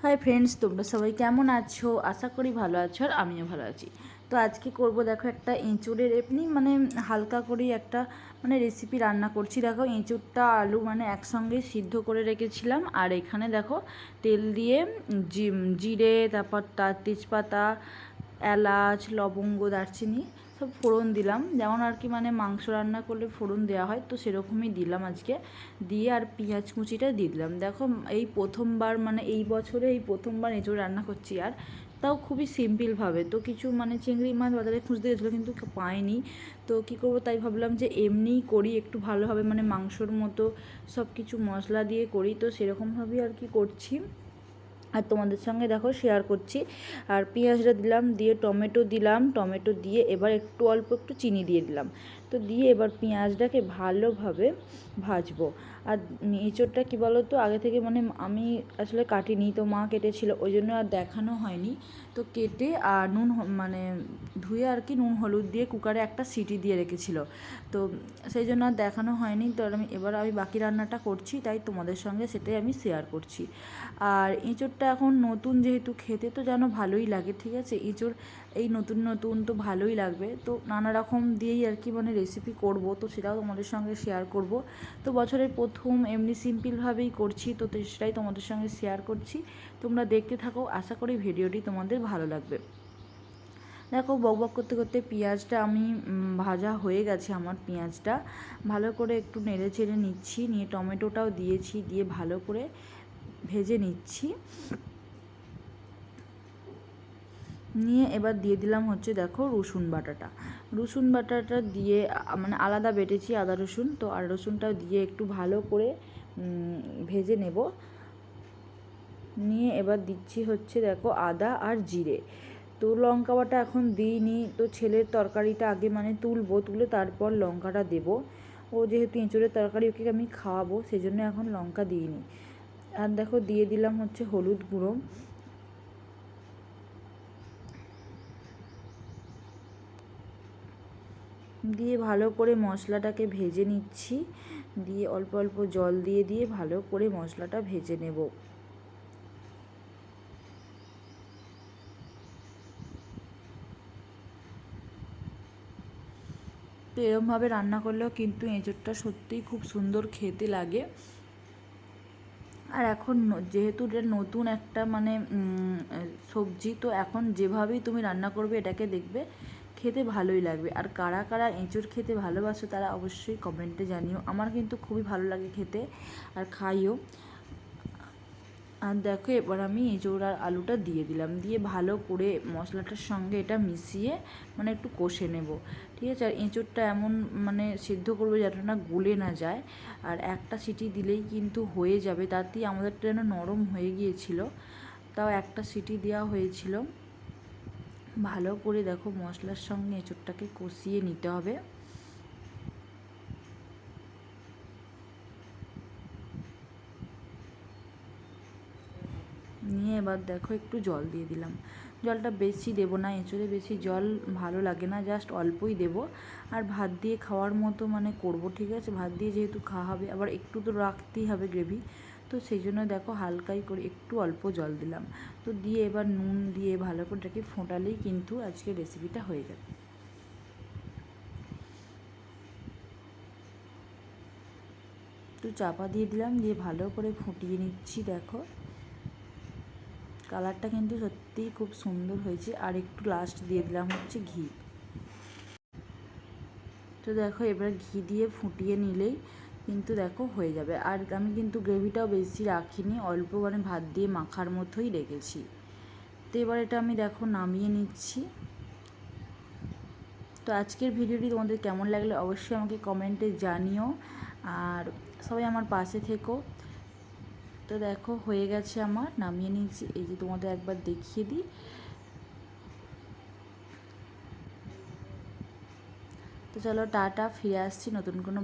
Hi friends, তোমরা সবাই কেমন আছো? আশা করি ভালো আছো আর আমিও ভালো আছি। তো আজকে করব দেখো একটা এঁচুড়ের এমনি হালকা করেই একটা রেসিপি রান্না করছি। দেখো এঁচুড়টা আলু একসঙ্গে সিদ্ধ করে রেখেছিলাম, আর এখানে দেখো তেল দিয়ে জিরে, তারপর তার তেজপাতা, এলাচ, লবঙ্গ, দারচিনি সব ফোড়ন দিলাম, যেমন আর কি মাংস রান্না করলে ফোড়ন দেওয়া হয়, তো সেরকমই দিলাম আজকে। দিয়ে আর পেঁয়াজ কুচিটা দিয়ে দিলাম। দেখো এই প্রথমবার এই বছরে এই প্রথমবার এঁচোড় রান্না করছি, আর তাও খুবই সিম্পলভাবে। তো কিছু চিংড়ি মাছ বাজারে খুঁজতে গেছিলো কিন্তু পাইনি, তো কী করবো, তাই ভাবলাম যে এমনিই করি একটু ভালোভাবে, মাংসর মতো সব কিছু মশলা দিয়ে করি, তো সেরকমভাবেই আর কি করছি আর তোমাদের সঙ্গে দেখো শেয়ার করছি। আর পেঁয়াজটা দিলাম, দিয়ে টমেটো দিলাম, টমেটো দিয়ে এবার অল্প একটু চিনি দিয়ে দিলাম। তো দিয়ে এবার পেঁয়াজটাকে ভালোভাবে ভাজবো। আর এঁচোড়টা কী বলো তো, আগে থেকে আমি আসলে কাটিনি, তো মা কেটেছিল, ওই জন্য আর দেখানো হয়নি। তো কেটে আর ধুয়ে আর কি নুন হলুদ দিয়ে কুকারে একটা সিটি দিয়ে রেখেছিল, তো সেই জন্য আর দেখানো হয়নি। তো এবার আমি বাকি রান্নাটা করছি, তাই তোমাদের সঙ্গে সেটাই আমি শেয়ার করছি। আর এঁচোড়টা এখন নতুন, যেহেতু খেতে তো যেন ভালোই লাগে, ঠিক আছে, এঁচোড় এই নতুন নতুন তো ভালোই লাগবে। তো নানা রকম দিয়েই আর কি রেসিপি করব, তো সেটাও তোমাদের সঙ্গে শেয়ার করব। তো বছরের প্রথম এমনি সিম্পলভাবেই করছি, তো সেটাই তোমাদের সঙ্গে শেয়ার করছি। তোমরা দেখতে থাকো, আশা করি ভিডিওটি তোমাদের ভালো লাগবে। দেখো বকবক করতে করতে পেঁয়াজটা আমি ভাজা হয়ে গেছে। আমার পেঁয়াজটা ভালো করে একটু নেড়ে চেড়ে নিচ্ছি, নিয়ে টমেটোটাও দিয়েছি, দিয়ে ভালো করে ভেজে নিচ্ছি। নিয়ে এবার দিয়ে দিলাম হচ্ছে দেখো রসুন বাটাটা দিয়ে আলাদা বেটেছি আদা রসুন, তো আর রসুনটাও দিয়ে একটু ভালো করে ভেজে নেব। নিয়ে এবার দিচ্ছি হচ্ছে দেখো আদা আর জিরে। তো লঙ্কা বাটা এখন দিইনি, তো ছেলের তরকারিটা আগে তুলবো, তুলে তারপর লঙ্কাটা দেবো। ও যেহেতু এঁচোড়ের তরকারি ওকে আমি খাওয়াবো, সেই জন্য এখন লঙ্কা দিইনি। আর দেখো দিয়ে দিলাম হচ্ছে হলুদ গুঁড়ো, দিয়ে ভালো করে মশলাটাকে ভেজে নিচ্ছি। দিয়ে অল্প অল্প জল দিয়ে দিয়ে ভালো করে মশলাটা ভেজে নেব। তো এরমভাবে রান্না করলেও কিন্তু এঁচোড়টা সত্যিই খুব সুন্দর খেতে লাগে। আর এখন যেহেতু এটা নতুন একটা সবজি, তো এখন যেভাবেই তুমি রান্না করবে এটাকে দেখবে খেতে ভালোই লাগবে। আর কারা কারা এঁচোড় খেতে ভালোবাসো তারা অবশ্যই কমেন্টে জানিও। আমার কিন্তু খুবই ভালো লাগে খেতে, আর খাইও। আর দেখো এবার আমি এঁচোড় আর আলুটা দিয়ে দিলাম, দিয়ে ভালো করে মশলাটার সঙ্গে এটা মিশিয়ে একটু কষে নেব, ঠিক আছে। আর এঁচোড়টা এমন সিদ্ধ করবে যাতে না গলে না যায়, আর একটা সিটি দিলেই কিন্তু হয়ে যাবে। তাতেই আমাদেরটা যেন নরম হয়ে গিয়েছিল, তাও একটা সিটি দেওয়া হয়েছিল। ভালো করে দেখো মশলার সঙ্গে এঁচোড়টাকে কষিয়ে নিতে হবে। নিয়ে এবার দেখো একটু জল দিয়ে দিলাম। জলটা বেশি দেবো না, এঁচোড়ে বেশি জল ভালো লাগে না, জাস্ট অল্পই দেব। আর ভাত দিয়ে খাওয়ার মতো করব, ঠিক আছে। ভাত দিয়ে যেহেতু খাওয়া হবে, আবার একটু তো রাখতেই হবে গ্রেভি, তো সেই জন্য দেখো হালকাই করে একটু অল্প জল দিলাম। তো দিয়ে এবার নুন দিয়ে ভালো করে এটাকে ফোটালেই কিন্তু আজকে রেসিপিটা হয়ে যাবে। একটু চাপা দিয়ে দিলাম, দিয়ে ভালো করে ফুটিয়ে নিচ্ছি। দেখো কালারটা কিন্তু সত্যিই খুব সুন্দর হয়েছে। আর একটু লাস্ট দিয়ে দিলাম হচ্ছে ঘি। তো দেখো এবার ঘি দিয়ে ফুটিয়ে নিলেই কিন্তু দেখো হয়ে যাবে। আর আমি কিন্তু গ্রেভিটাও বেশি রাখিনি, অল্প ভাত দিয়ে মাখার মতোই রেখেছি। তো এবার এটা আমি দেখো নামিয়ে নিচ্ছি। তো আজকের ভিডিওটি তোমাদের কেমন লাগলো অবশ্যই আমাকে কমেন্টে জানিও, আর সবাই আমার পাশে থেকো। তো দেখো হয়ে গেছে, আমার নামিয়ে নিয়েছি। এই যে তোমাদের একবার দেখিয়ে দিই। তো চলো টাটা, ফিরে আসছি নতুন কোনো